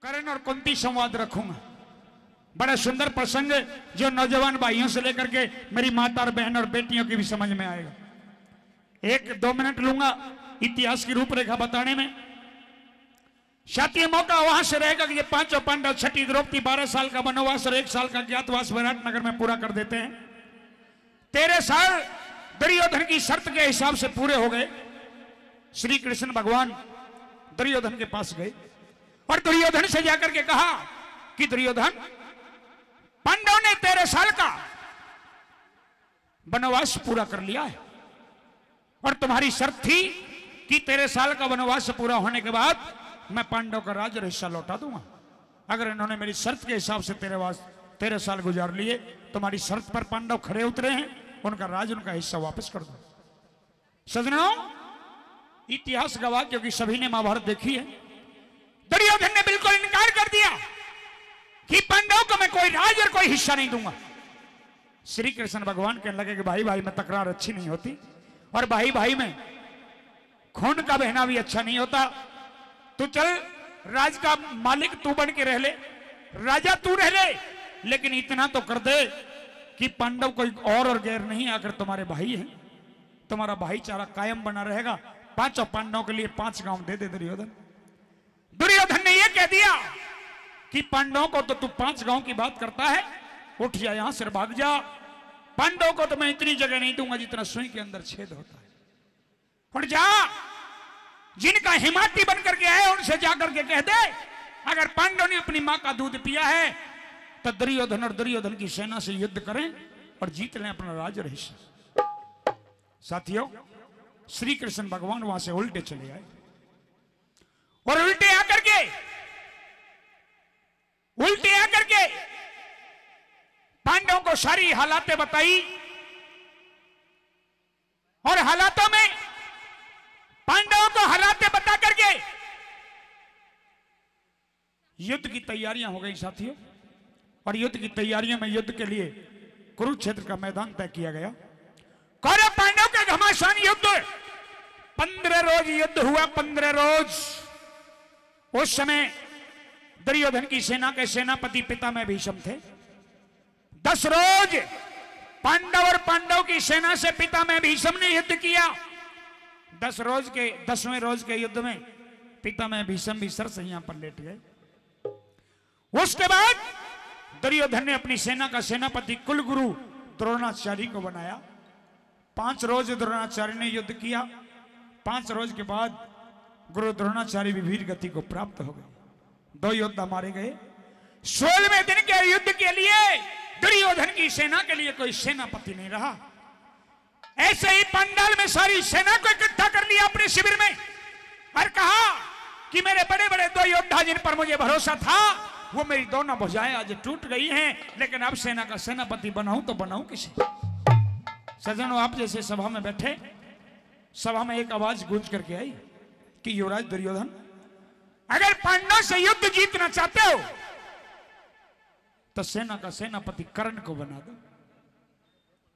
करण और कुंती संवाद रखूंगा। बड़ा सुंदर प्रसंग जो नौजवान भाइयों से लेकर के मेरी माता और बहन और बेटियों की भी समझ में आएगा। 1-2 मिनट लूंगा इतिहास की रूपरेखा बताने में। शाती मौका वहां से रहेगा कि ये पांचों पांडव, छठी द्रौपदी, 12 साल का वनवास और 1 साल का ज्ञातवास विराटनगर में पूरा कर देते हैं। 13 साल दुर्योधन की शर्त के हिसाब से पूरे हो गए। श्री कृष्ण भगवान दुर्योधन के पास गए और दुर्योधन से जाकर के कहा कि दुर्योधन, पांडव ने 13 साल का वनवास पूरा कर लिया है और तुम्हारी शर्त थी कि 13 साल का वनवास पूरा होने के बाद मैं पांडव का राज और हिस्सा लौटा दूंगा। अगर इन्होंने मेरी शर्त के हिसाब से 13 साल गुजार लिए, तुम्हारी शर्त पर पांडव खड़े उतरे हैं, उनका राज, उनका हिस्सा वापस कर दो। सज्जनों, इतिहास गवाह, क्योंकि सभी ने महाभारत देखी है, दुर्योधन ने बिल्कुल इनकार कर दिया कि पांडव को मैं कोई राज और कोई हिस्सा नहीं दूंगा। श्री कृष्ण भगवान कहने लगे कि भाई भाई में तकरार अच्छी नहीं होती और भाई भाई में खून का बहना भी अच्छा नहीं होता। तू चल, राज का मालिक तू बन के रह ले, राजा तू रह ले, लेकिन इतना तो कर दे कि पांडव कोई और गैर नहीं, आकर तुम्हारे भाई हैं, तुम्हारा भाईचारा कायम बना रहेगा। 5 पांडवों के लिए 5 गांव दे दे दुर्योधन। दुर्योधन ने यह कह दिया कि पांडवों को तो तू 5 गांव की बात करता है, उठ जा यहां से, भाग जा। पांडवों को तो मैं इतनी जगह नहीं दूंगा जितना सुई के अंदर छेद होता है। और जा, जिनका हिमाती बनकर के आए उनसे जाकर के कह दे, अगर पांडव ने अपनी मां का दूध पिया है तो दुर्योधन और दुर्योधन की सेना से युद्ध करें और जीत लें अपना राज और हिस्सा। साथियों, श्री कृष्ण भगवान वहां से उल्टे चले आए और उल्टे आकर के पांडवों को सारी हालातें बताई और हालातों में पांडवों को हालातें बता करके युद्ध की तैयारियां हो गई साथियों। और युद्ध की तैयारियों में युद्ध के लिए कुरुक्षेत्र का मैदान तय किया गया। कौरव पांडव का घमासान युद्ध, 15 रोज युद्ध हुआ, 15 रोज। उस समय दुर्योधन की सेना के सेनापति पितामह भीष्म थे। 10 रोज पांडव और पांडव की सेना से पितामह भीष्म ने युद्ध किया। 10वें रोज के युद्ध में पितामह भीष्म भी सरसैया पर लेट गए। उसके बाद दुर्योधन ने अपनी सेना का सेनापति कुलगुरु द्रोणाचार्य को बनाया। 5 रोज द्रोणाचार्य ने युद्ध किया। 5 रोज के बाद गुरु द्रोणाचार्य भी वीर गति को प्राप्त हो गए। 2 योद्धा मारे गए। 16वें दिन के युद्ध के लिए दुर्योधन की सेना के लिए कोई सेनापति नहीं रहा। ऐसे ही पंडाल में सारी सेना को इकट्ठा कर लिया अपने शिविर में और कहा कि मेरे बड़े बड़े 2 योद्धा जिन पर मुझे भरोसा था, वो मेरी दोनों भुजाएं आज टूट गई हैं, लेकिन अब सेना का सेनापति बनाऊं तो बनाऊं किसे। सज्जनों, आप जैसे सभा में बैठे, सभा में एक आवाज गूंज करके आई कि युवराज दुर्योधन, अगर पांडवों से युद्ध जीतना चाहते हो तो सेना का सेनापति कर्ण को बना दो।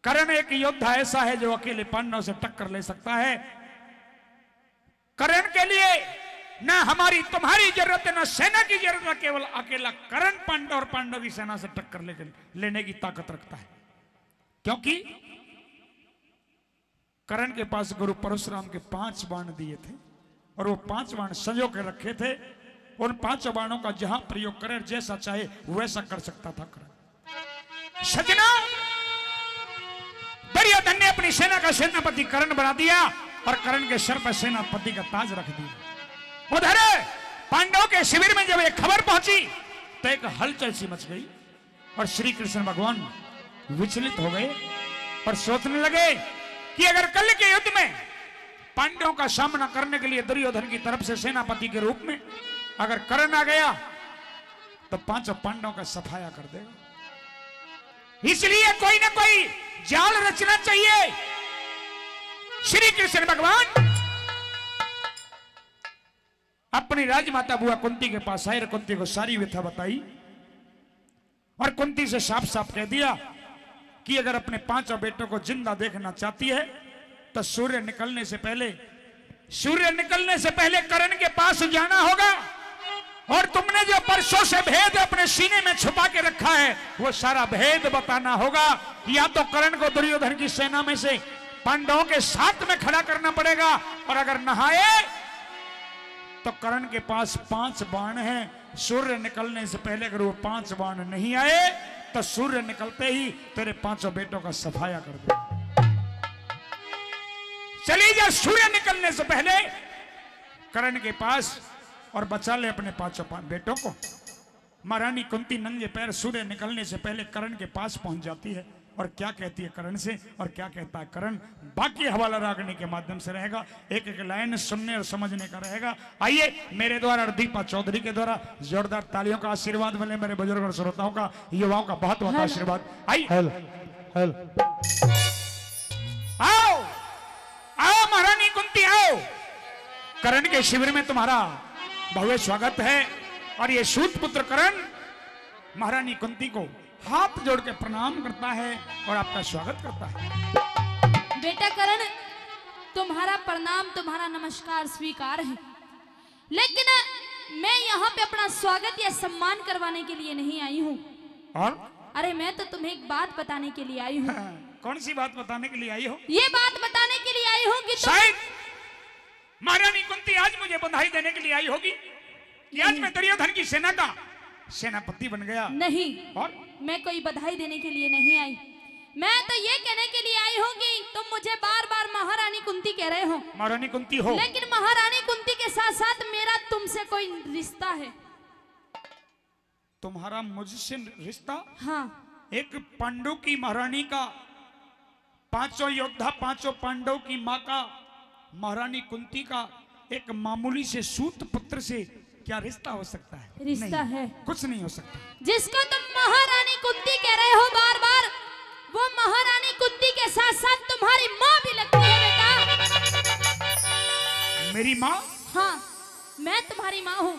कर्ण एक योद्धा ऐसा है जो अकेले पांडवों से टक्कर ले सकता है। कर्ण के लिए ना हमारी तुम्हारी जरूरत है, ना सेना की जरूरत है, केवल अकेला कर्ण पांडव और पांडव की सेना से टक्कर लेने की ताकत रखता है। क्योंकि कर्ण के पास गुरु परशुराम के 5 बाण दिए थे और वो 5 बाण संजो के रखे थे। उन 5 बाणों का जहां प्रयोग करे, जैसा चाहे वैसा कर सकता था कर्ण। सजना, दुर्योधन ने अपनी सेना का सेनापति कर्ण बना दिया और कर्ण के सर पर सेनापति का ताज रख दिया। उधर पांडवों के शिविर में जब एक खबर पहुंची तो एक हलचल सी मच गई और श्री कृष्ण भगवान विचलित हो गए और सोचने लगे कि अगर कल के युद्ध में पांडवों का सामना करने के लिए दुर्योधन की तरफ से सेनापति के रूप में अगर कर्ण आ गया तो 5 पांडवों का सफाया कर देगा। इसलिए कोई ना कोई जाल रचना चाहिए। श्री कृष्ण भगवान अपनी राजमाता बुआ कुंती के पास आए, कुंती को सारी व्यथा बताई और कुंती से साफ साफ कह दिया कि अगर अपने 5 बेटों को जिंदा देखना चाहती है तो सूर्य निकलने से पहले कर्ण के पास जाना होगा और तुमने जो परसों से भेद अपने सीने में छुपा के रखा है वो सारा भेद बताना होगा। या तो कर्ण को दुर्योधन की सेना में से पांडवों के साथ में खड़ा करना पड़ेगा, और अगर नहाए तो कर्ण के पास 5 बाण हैं। सूर्य निकलने से पहले अगर वो 5 बाण नहीं आए तो सूर्य निकलते ही तेरे 5 बेटों का सफाया कर दे। चली जा सूर्य निकलने से पहले कर्ण के पास और बचा ले अपने 5 बेटों को। महारानी कुंती नंगे पैर सूर्य निकलने से पहले कर्ण के पास पहुंच जाती है और क्या कहती है कर्ण से और क्या कहता है कर्ण, बाकी हवाला रागनी के माध्यम से रहेगा। एक एक लाइन सुनने और समझने का रहेगा। आइए मेरे द्वारा दीपा चौधरी के द्वारा जोरदार तालियों का आशीर्वाद मिले मेरे बुजुर्ग और श्रोताओं का, युवाओं का बहुत बहुत आशीर्वाद। आइए आओ आओ महारानी कुंती आओ, कर्ण के शिविर में तुम्हारा भव्य स्वागत है। और ये सूत पुत्र कर्ण महारानी कुंती को हाथ जोड़ के प्रणाम करता है और आपका स्वागत करता है। बेटा कर्ण, तुम्हारा प्रणाम, तुम्हारा नमस्कार स्वीकार है, लेकिन मैं यहाँ पे अपना स्वागत या सम्मान करवाने के लिए नहीं आई हूँ। और अरे मैं तो तुम्हें एक बात बताने के लिए आई हूँ। कौन सी बात बताने के लिए आई हो? ये बात बताने के लिए आई हूँ कि शायद महारानी कुंती आज मुझे बधाई देने के लिए आई होगी कि आज मैं दुर्योधन की सेना का सेनापति बन गया। नहीं, और मैं कोई बधाई देने के लिए नहीं आई। मैं तो ये कहने के लिए आई हूँ कि तुम मुझे बार बार महारानी कुंती कह रहे हो। महारानी कुंती हो, लेकिन महारानी कुंती के साथ साथ मेरा तुमसे कोई रिश्ता है। तुम्हारा मुझसे रिश्ता? हाँ। एक पांडु की महारानी का, 5 योद्धा 5 पांडव की माँ का, महारानी कुंती का एक मामूली से सूत पुत्र से क्या रिश्ता हो सकता है? रिश्ता है, कुछ नहीं हो सकता। जिसको तुम महारानी कुंती कह रहे हो बार बार, वो महारानी कुंती के साथ साथ तुम्हारी माँ भी लगती है बेटा। मेरी माँ? हाँ, मैं तुम्हारी माँ हूँ।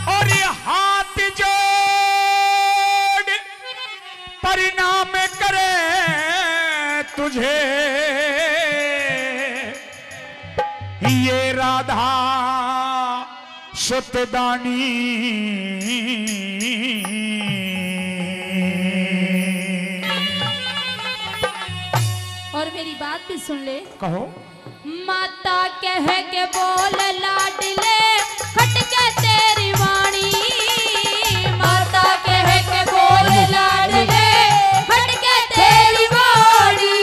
और ये हाथ जोड़ परिणाम करे तुझे ये राधा सुतदानी। और मेरी बात भी सुन ले। कहो। माता कह के बोल लाडले खटके तेरी वाणी, माता कह के बोल लाडले खटके तेरी वाणी।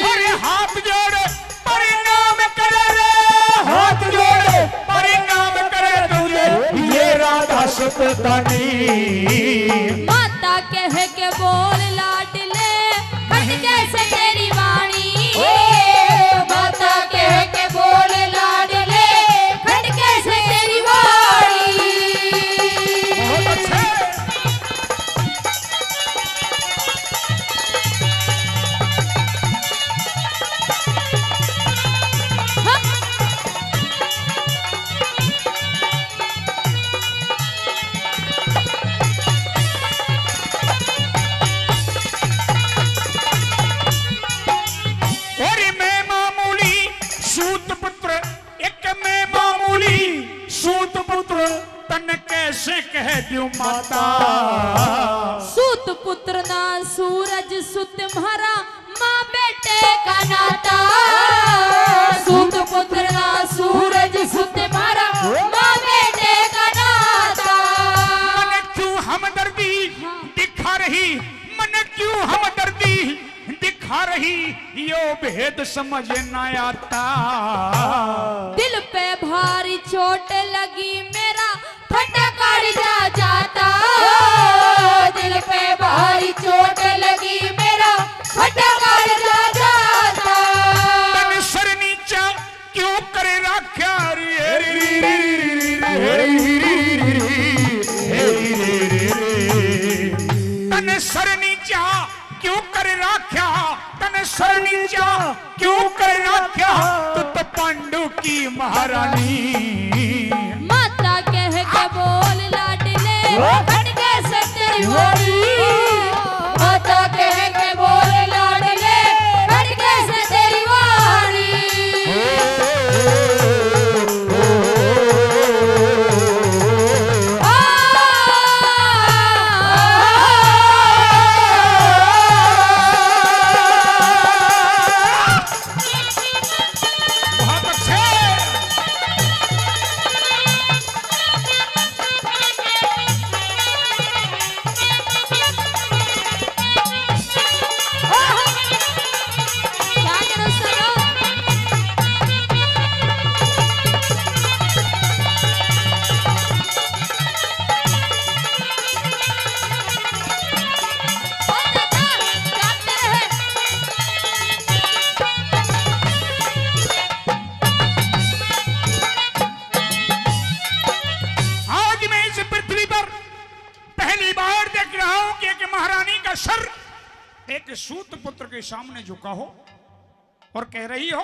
अरे हाथ जोड़ परिणाम करे रे, हाथ जोड़ परिणाम करे तुझे ये राधा सुतदानी। माता कह के बोल लाडले खटके से तेरी वाणी, माता कह के बोल लाडले खटके से तेरी वाणी। बहुत अच्छा। कैसे कह दूं माता, सूत पुत्र ना सूरज सुत तुम्हारा माँ बेटे का नाता, सूत पुत्र ना सूरज सुत तुम्हारा माँ बेटे का नाता। मन क्यों हमदर्दी दिखा रही, मन क्यों हमदर्दी दिखा रही, यो भेद समझ न आता। दिल पे भारी चोट लगी मेरा फटकार जा जाता, दिल पे भारी चोट लगी मेरा फटकार जा जाता। तन सर नीचा क्यों करे राख्या तन सर नीचा क्यों करे राख्या, तन सर नीचा क्यों करे राख्या, तो पांडु की महारानी। माता कह के बोल लाडले खटके से तेरी वाणी, एक सूत पुत्र के सामने झुका हो और कह रही हो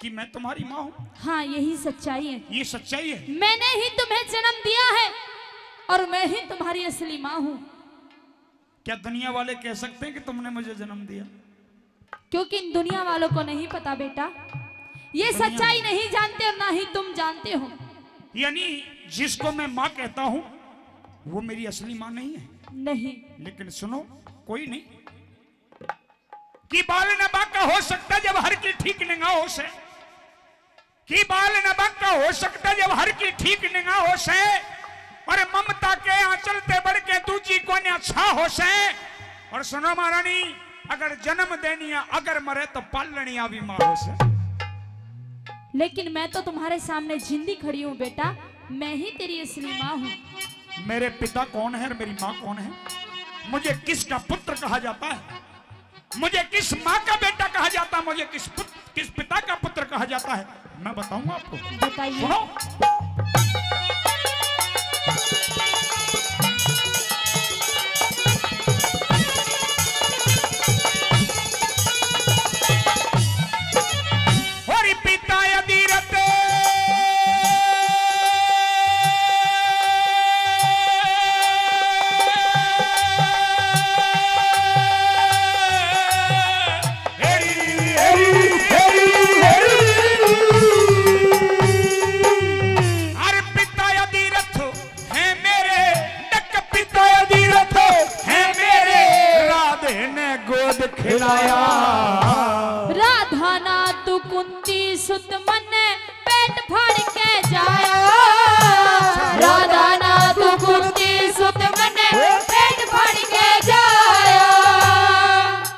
कि मैं तुम्हारी माँ हूं। हाँ, यही सच्चाई है। ये सच्चाई है। मैंने ही तुम्हें जन्म दिया है और मैं ही तुम्हारी असली माँ हूँ। क्या दुनिया वाले कह सकते हैं कि तुमने मुझे जन्म दिया? क्योंकि इन दुनिया वालों को नहीं पता बेटा, ये सच्चाई नहीं जानते और ना ही तुम जानते हो। यानी जिसको मैं माँ कहता हूँ वो मेरी असली माँ नहीं है? नहीं। लेकिन सुनो, कोई नहीं कि बाल नबा का हो सकता जब हर की ठीक निगाह हो से, कि बाल नबा का हो सकता जब हर की ठीक निगाह हो से, और ममता के आंचल ते बढ़ के दूजी को अच्छा हो से। और सुनो महारानी, अगर जन्म देनी है अगर मरे तो पालनी भी माँ हो से। लेकिन मैं तो तुम्हारे सामने जिंदी खड़ी हूँ बेटा, मैं ही तेरी असली माँ हूँ। मेरे पिता कौन है और मेरी माँ कौन है? मुझे किसका पुत्र कहा जाता है? मुझे किस माँ का बेटा कहा जाता है? मुझे किस पिता का पुत्र कहा जाता है? मैं बताऊंगा आपको। बताइए। सुनो, और पिता यदि रते खिलाया। राधा ना तू कुंती सुत मन पेट फाड़ के जाया। राधा ना तू कुंती सुत मन पेट फाड़ के जाया।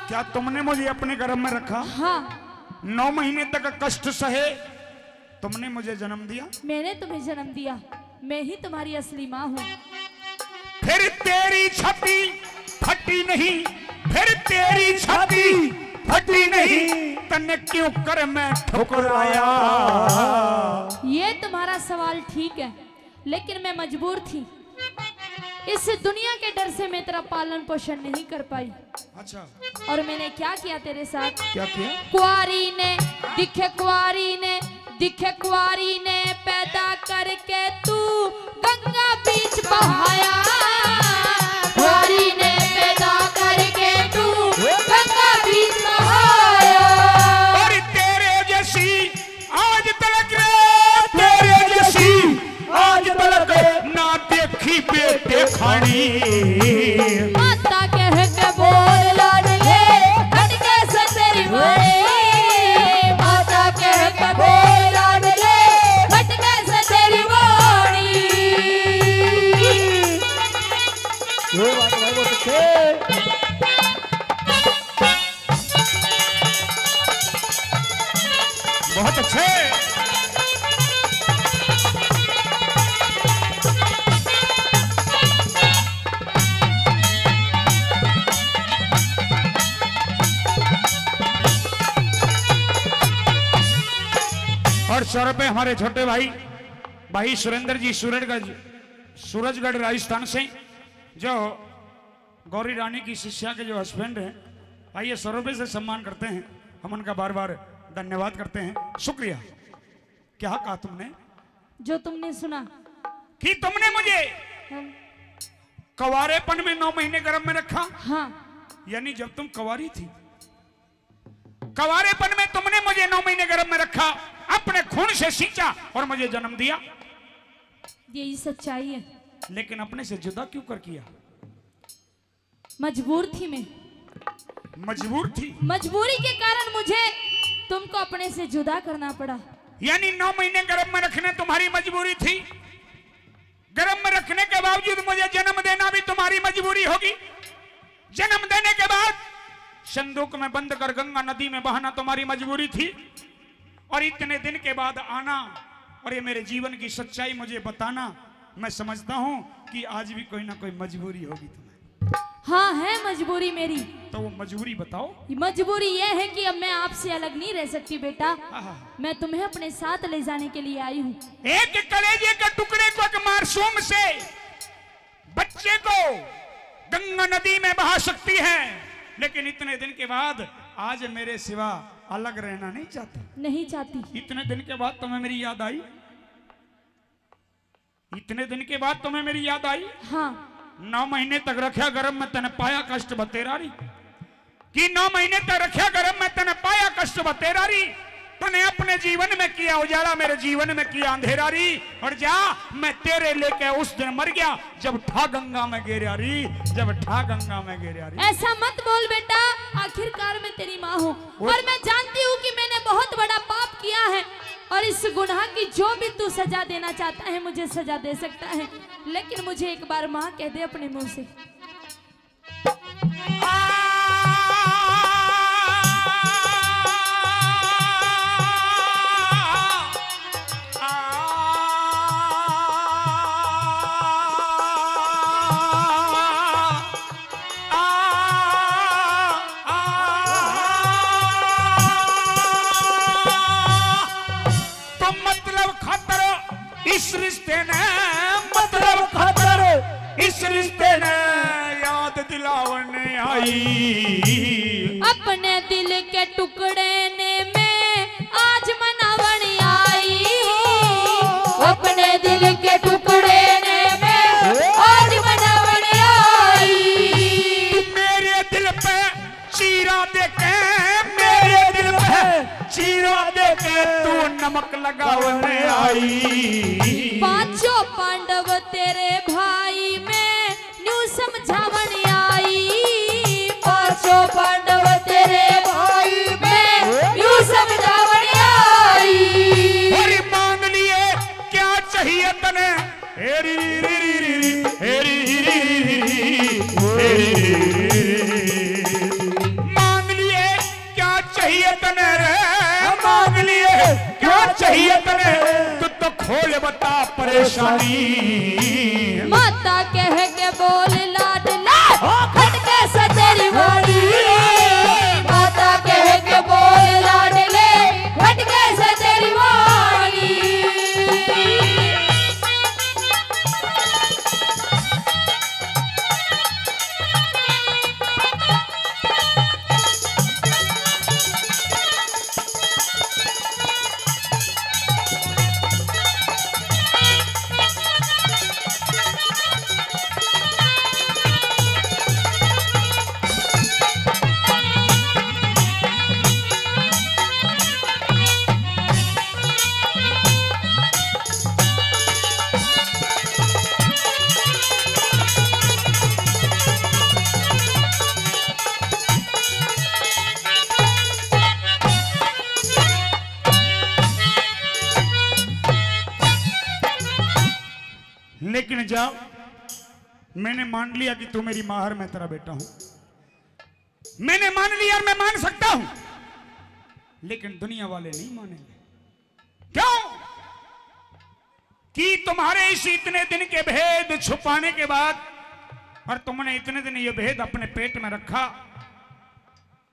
क्या तुमने मुझे अपने गर्भ में रखा? हाँ। 9 महीने तक कष्ट सहे तुमने मुझे जन्म दिया। मैंने तुम्हें जन्म दिया, मैं ही तुम्हारी असली माँ हूँ। फिर तेरी छाती फटी नहीं, फिर तेरी छाती फटी नहीं, तन्ने क्यों कर मैं ठुकराया? ये तुम्हारा सवाल ठीक है, लेकिन मैं मजबूर थी। इस दुनिया के डर से मैं तेरा पालन पोषण नहीं कर पाई। अच्छा, और मैंने क्या किया तेरे साथ? क्या किया? कुआरी ने दिखे कुआरी ने पैदा करके तू गंगा बीच बहाया। कुआरी ने पैदा करके तू गंगा बीच बहाया। और तेरे जैसी आज तलक तेरे जैसी आज तलक ना देखी बेटे खानी। माता कह के बोल लाडले खटके से तेरी वाणी। माता कह के बोल लाडले खटके से तेरी वाणी। बहुत अच्छे। और 100 रुपए हमारे छोटे भाई सुरेंद्र जी सूरजगढ़ राजस्थान से, जो गौरी रानी की शिष्या के जो हस्बैंड हैं, आइए 100 रुपए से सम्मान करते हैं। हम उनका बार बार धन्यवाद करते हैं, शुक्रिया। क्या कहा तुमने? जो तुमने सुना कि तुमने मुझे कवारेपन में 9 महीने गर्भ में रखा। हाँ। यानी जब तुम कवारी थी, कवारेपन में तुमने मुझे 9 महीने गर्भ में रखा, अपने खून से सींचा और मुझे जन्म दिया। यही सच्चाई है। लेकिन अपने से जुदा क्यों कर किया? मजबूर थी मैं। मजबूर थी? मजबूरी के कारण मुझे तुमको अपने से जुदा करना पड़ा। यानी 9 महीने गर्भ में रखने तुम्हारी मजबूरी थी। गर्भ में रखने के बावजूद मुझे जन्म देना भी तुम्हारी मजबूरी होगी। जन्म देने के बाद संदूक में बंद कर गंगा नदी में बहाना तुम्हारी मजबूरी थी। और इतने दिन के बाद आना और ये मेरे जीवन की सच्चाई मुझे बताना, मैं समझता हूं कि आज भी कोई ना कोई मजबूरी होगी तुम्हें। हाँ, है मजबूरी मेरी। तो वो मजबूरी बताओ। मजबूरी ये है कि अब मैं आपसे अलग नहीं रह सकती बेटा। हाँ। मैं तुम्हें अपने साथ ले जाने के लिए आई हूँ। एक कलेजे के टुकड़े को एक मासूम से बच्चे को गंगा नदी में बहा सकती है, लेकिन इतने दिन के बाद आज मेरे सिवा अलग रहना नहीं चाहती। नहीं चाहती। इतने दिन के बाद तुम्हें मेरी याद आई? इतने दिन के बाद तुम्हें मेरी याद आई? हाँ। 9 महीने तक रखा गरम में तने पाया कष्ट बतेरारी कि 9 महीने तक रखा गरम में तने पाया कष्ट बतेरारी। तने अपने जीवन में किया उजाला, मेरे जीवन में किया अंधेरारी। और जा मैं तेरे लेके उस दिन मर गया जब ठा गंगा में गिरारी, जब ठा गंगा में गिरारी। ऐसा मत बोल बेटा, आखिरकार मैं तेरी माँ हूँ और मैं जानती हूँ कि मैंने बहुत बड़ा पाप किया है और इस गुनाह की जो भी तू सजा देना चाहता है मुझे सजा दे सकता है, लेकिन मुझे एक बार माँ कह दे अपने मुंह से। इस रिश्ते ने मतलब खतर, इस रिश्ते ने याद दिलावन आई। अपने दिल के टुकड़े ने मैं आज मनावन आई। अपने दिल के टुकड़े ने मैं आज मनावन आई। मेरे दिल पे चीरा देके, मेरे दिल पे चीरा देके तू नमक लगावन आई। पांचों पांडव तेरे भाई में न्यू समझावन आई। पांचों पांडव तेरे भाई में न्यू समझावन आई। और मांग लिए क्या चाहिए तने, हेरी मांग लिए क्या चाहिए तने रे, मांग लिए क्या चाहिए तने, तू तो खोल बता परेशानी। माता कह के बोल लाडला खटके से तेरी वाणी। माता कह के बोल लाडले खटके से तेरी वाणी। लेकिन जाओ, मैंने मान लिया कि तू मेरी माँ, मैं तेरा बेटा हूं। मैंने मान लिया और मैं मान सकता हूं, लेकिन दुनिया वाले नहीं मानेंगे। क्यों? कि तुम्हारे इस इतने दिन के भेद छुपाने के बाद, और तुमने इतने दिन ये भेद अपने पेट में रखा,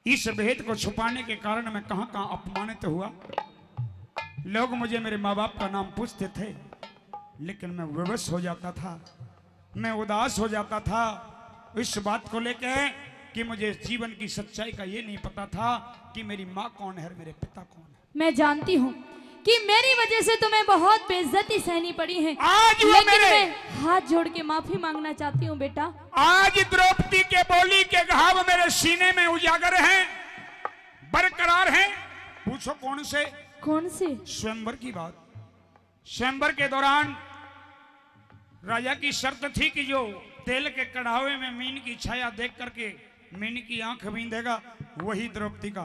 इस भेद को छुपाने के कारण मैं कहां कहां अपमानित हुआ। लोग मुझे मेरे माँ बाप का नाम पूछते थे, लेकिन मैं विवश हो जाता था, मैं उदास हो जाता था इस बात को लेकर कि मुझे जीवन की सच्चाई का ये नहीं पता था कि मेरी माँ कौन है और मेरे पिता कौन है। मैं जानती हूँ कि मेरी वजह से तुम्हें बहुत बेइज्जती सहनी पड़ी है, आज लेकिन मैं हाथ जोड़ के माफी मांगना चाहती हूँ बेटा। आज द्रौपदी के बोली के घाव मेरे सीने में उजागर हैं, बरकरार हैं। पूछो कौन से? कौन से? स्वयंवर की बात। स्वयंवर के दौरान राजा की शर्त थी कि जो तेल के कढ़ावे में मीन की छाया देख करके मीन की आंख बींधेगा वही द्रौपदी का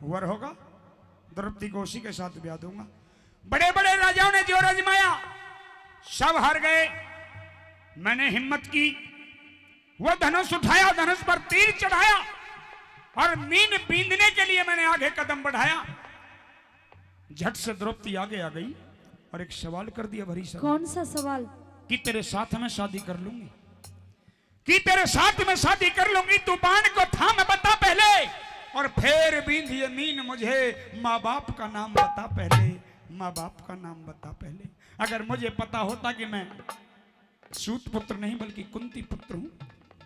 वर होगा। द्रौपदी को उसी के साथ ब्याह दूंगा। बड़े बड़े राजाओं ने जो आजमाया सब हार गए। मैंने हिम्मत की, वो धनुष उठाया, धनुष पर तीर चढ़ाया और मीन बींधने के लिए मैंने आगे कदम बढ़ाया। झट से द्रौपदी आगे आ गई और एक सवाल कर दिया भरी सर। कौन सा सवाल? कि तेरे साथ में शादी कर लूंगी, कि तेरे साथ में शादी कर लूंगी। तू बाण को थाम बता पहले और फिर बींध ये मीन मुझे। माँ बाप का नाम बता पहले, माँ बाप का नाम बता पहले। अगर मुझे पता होता कि मैं सूत पुत्र नहीं बल्कि कुंती पुत्र हूं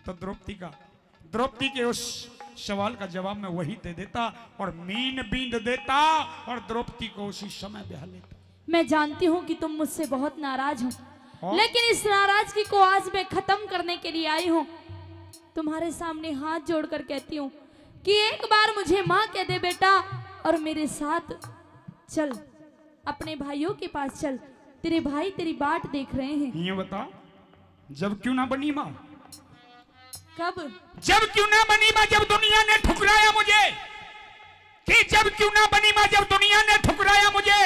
तो द्रौपदी के उस सवाल का जवाब मैं वही दे देता और मीन बींद देता और द्रौपदी को उसी समय ब्याह लेता। मैं जानती हूँ कि तुम मुझसे बहुत नाराज हो, हाँ? लेकिन इस नाराजगी को आज मैं खत्म करने के लिए आई हूँ। तुम्हारे सामने हाथ जोड़कर कहती हूँ कि एक बार मुझे माँ कह दे बेटा, और मेरे साथ चल, अपने भाइयों के पास चल। तेरे भाई तेरी बाट देख रहे हैं। ये बता, जब क्यों ना बनी माँ? कब? जब क्यों ना बनी माँ जब दुनिया ने ठुकराया मुझे, कि जब क्यों ना बनी माँ जब दुनिया ने ठुकराया मुझे,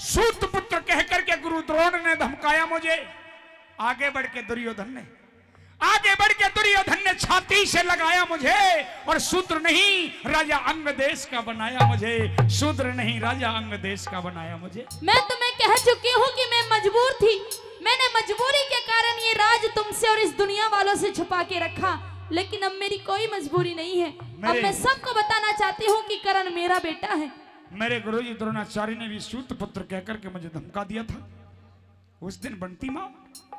सूत पुत्र कह करके गुरु द्रोण ने धमकाया मुझे, आगे बढ़ के दुर्योधन ने छाती से लगाया मुझे, और शूद्र नहीं राजा अंग देश का बनाया मुझे, शूद्र नहीं राजा अंग देश का बनाया मुझे। मैं तुम्हें कह चुकी हूँ कि मैं मजबूर थी। मैंने मजबूरी के कारण ये राज तुमसे और इस दुनिया वालों से छुपा के रखा, लेकिन अब मेरी कोई मजबूरी नहीं है। अब मैं सबको बताना चाहती हूँ कि करण मेरा बेटा है। मेरे गुरुजी द्रोणाचार्य ने भी सूत पुत्र कहकर के मुझे धमका दिया था। उस दिन बनती माँ,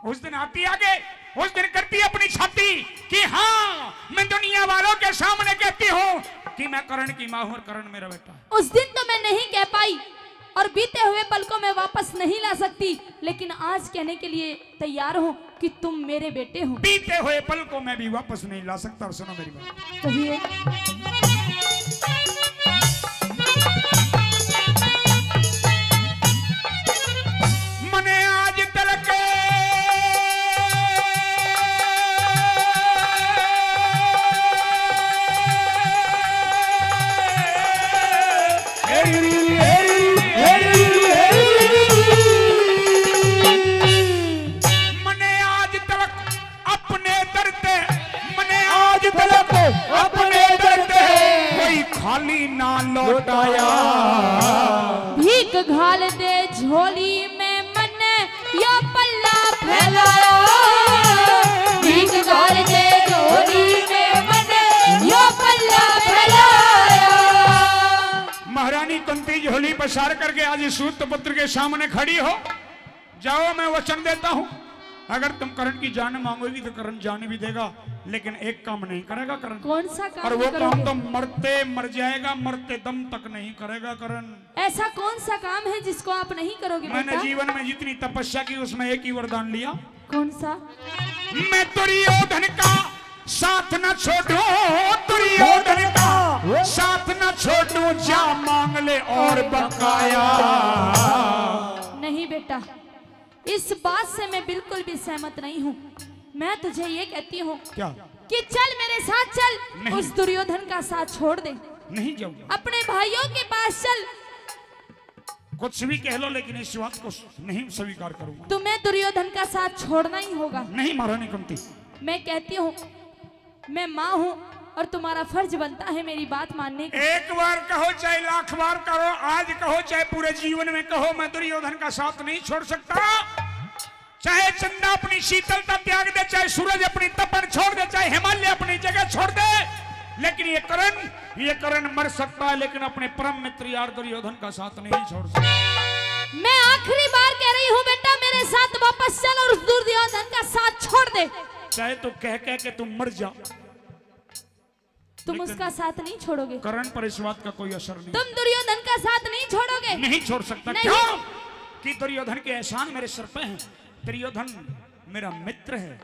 उस दिन आती आगे, उस दिन करती अपनी छाती कि हाँ मैं दुनिया वालों के सामने कहती हूँ कि मैं करण की माँ हूँ और करण मेरा बेटा है। उस दिन तो मैं नहीं कह पाई और बीते हुए पल को मैं वापस नहीं ला सकती, लेकिन आज कहने के लिए तैयार हूँ कि तुम मेरे बेटे हो। बीते हुए पल को मैं भी वापस नहीं ला सकता। और सुनो मेरी बात, कहिए। मने आज तक खाली ना लौटाया, भीख घाल दे झोली में मन या पल्ला फैलाया, भीख घाल दे झोली में मन या पल्ला फैलाया। महारानी कुंती झोली पसार करके आज सूत पुत्र के सामने खड़ी हो। जाओ, मैं वचन देता हूँ, अगर तुम करण की जान मांगोगी तो करण जान भी देगा, लेकिन एक काम नहीं करेगा करण। कौन सा काम? और वो काम तो मरते मर जाएगा, मरते दम तक नहीं करेगा करण। ऐसा कौन सा काम है जिसको आप नहीं करोगे? मैंने जीवन में जितनी तपस्या की उसमें एक ही वरदान लिया। कौन सा? मैं दुर्योधन का साथ न छोड़ू, दुर्योधन का साथ न छोड़ू, जा मांग ले और बकाया। नहीं बेटा, इस बात से मैं बिल्कुल भी सहमत नहीं हूँ। मैं तुझे ये कहती हूँ क्या कि चल मेरे साथ चल, उस दुर्योधन का साथ छोड़ दे। नहीं जाऊंगा। अपने भाइयों के पास चल। कुछ भी कह लो, लेकिन इस बात को नहीं स्वीकार करूंगा। तुम्हें दुर्योधन का साथ छोड़ना ही होगा। नहीं महारानी कुंती, मैं कहती हूँ, मैं माँ हूँ और तुम्हारा फर्ज बनता है मेरी बात मानने का। एक बार कहो चाहे लाख बार कहो, आज कहो चाहे पूरे जीवन में कहो, मैं दुर्योधन का साथ नहीं छोड़ सकता। चाहे चंदा अपनी शीतलता त्याग दे, चाहे सूरज अपनी तपन छोड़ दे, चाहे हिमालय अपनी जगह छोड़ दे, लेकिन ये करण मर सकता है, लेकिन अपने परम मित्र यार दुर्योधन का साथ नहीं छोड़ सकता। मैं आखिरी बार कह रही हूँ बेटा, मेरे साथ वापस चल और उस दुर्योधन का साथ छोड़ दे। चाहे तो कह के तुम मर जा, तुम उसका साथ नहीं छोड़ोगे। करण पर इस बात का कोई असर नहीं। तुम दुर्योधन का साथ नहीं छोड़ोगे। नहीं छोड़ सकता। क्यों? कि दुर्योधन के एहसान मेरे सर पे हैं। दुर्योधन मेरा मित्र है,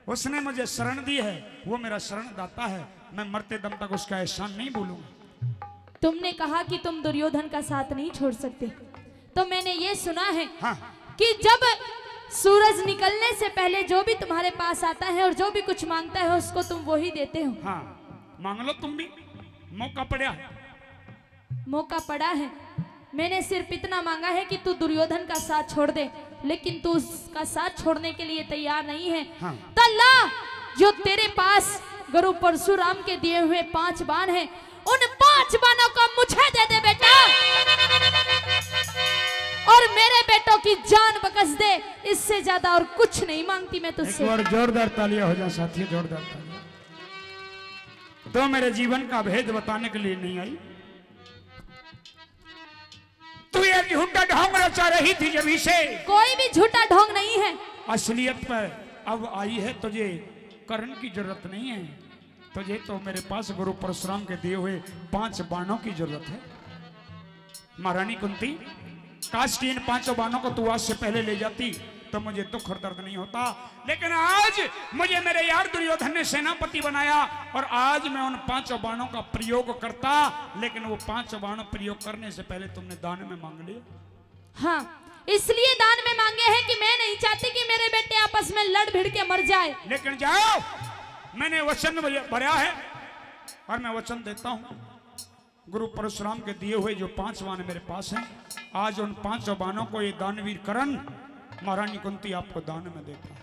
उसने मुझे शरण दी है, वो मेरा शरण दाता है। मैं मरते दम तक उसका एहसान नहीं भूलूंगा। तुमने कहा कि तुम दुर्योधन का साथ नहीं छोड़ सकते, तो मैंने ये सुना है हाँ। कि जब सूरज निकलने से पहले जो भी तुम्हारे पास आता है और जो भी कुछ मांगता है उसको तुम वो ही देते हो। हाँ, मांग लो तुम भी, मौका पड़ा है। मौका पड़ा है। मैंने सिर्फ इतना मांगा है कि तू दुर्योधन का साथ छोड़ दे, लेकिन तू उसका साथ छोड़ने के लिए तैयार नहीं है। हाँ। तल्ला, जो तेरे पास गुरु परशुराम के दिए हुए 5 बाण हैं, उन 5 बाणों को मुझे दे दे बेटा, और मेरे बेटों की जान बकस दे। इससे ज्यादा और कुछ नहीं मांगती मैं तुझसे। एक बार जोरदार तालियां हो जाए साथियों, जोरदार तालियां। तो मेरे जीवन का भेद बताने के लिए नहीं आई, तू ये झूठा ढोंग रचा रही थी जब से। कोई भी झूठा ढोंग नहीं है। असलियत पर अब आई है, तुझे करण की जरूरत नहीं है। तुझे तो मेरे पास गुरु परशुराम के दिए हुए 5 बाणों की जरूरत है। महारानी कुंती, काश की इन 5 बाणों को तू आज से पहले ले जाती तो मुझे दुख और दर्द नहीं होता। लेकिन आज मुझे मेरे यार दुर्योधन ने सेनापति बनाया और आज मैं उन 5 बाणों का प्रयोग करता, लेकिन वो 5 बाण प्रयोग करने से पहले तुमने दान में मांग लिया। हाँ, इसलिए दान में मांगे हैं कि मैं नहीं चाहती कि मेरे बेटे आपस में लड़ भिड़ के मर जाए। लेकिन जाओ, मैंने वचन भरा है और मैं वचन देता हूं, गुरु परशुराम के दिए हुए जो 5 बाण मेरे पास हैं, आज उन 5 बाणों को ये दानवीर करण महारानी कुंती आपको दान में देता है।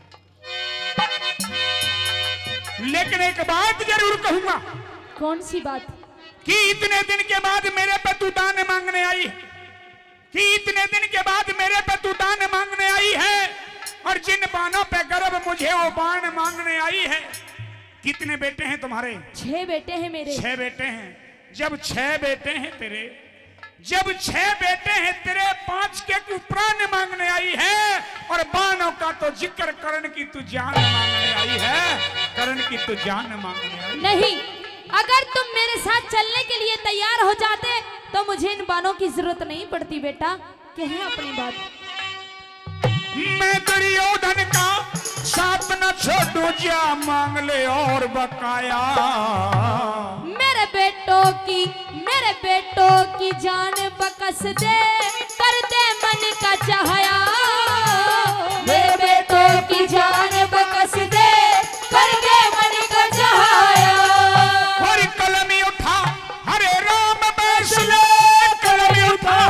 लेकिन एक बात जरूर कहूंगा। कौन सी बात? कि इतने दिन के बाद मेरे पे तू दान मांगने आई है, कि इतने दिन के बाद मेरे पे तू दान मांगने आई है, और जिन बाणों पे गर्व मुझे वो बाण मांगने आई है। कितने बेटे हैं तुम्हारे? 6 बेटे हैं मेरे। 6 बेटे हैं। जब 6 बेटे हैं तेरे, जब 6 बेटे हैं तेरे, 5 के प्राण मांगने आई है, और बाणों का तो जिक्र करण की तू जान मांगने आई है, करण की तू जान मांगने आई। नहीं, अगर तुम मेरे साथ चलने के लिए तैयार हो जाते तो मुझे इन बाणों की जरूरत नहीं पड़ती। बेटा, कहें अपनी बात। मैं दुर्योधन का साथ न छोड़ू, जा मांग ले और बकाया। मेरे बेटों की जान बकस दे, कर दे मन का चाहया। मेरे बेटों की जान बकस दे, कर दे मन का चाहया। और कलम उठा हरे राम बैस ले, कलम उठा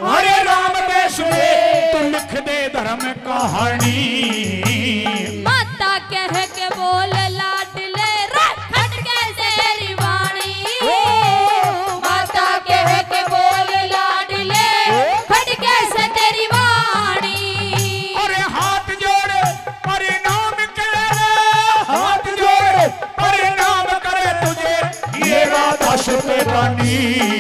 हरे राम बैस ले, तू लिख दे धर्म कहानी। माता कह के बोल लाडले, खट के तेरी वाणी। माता कह के बोल लाडले, खट के से तेरी वाणी। अरे हाथ जोड़ परिणाम करे, हाथ जोड़ परिणाम करे तुझे ये राधा सुत रानी।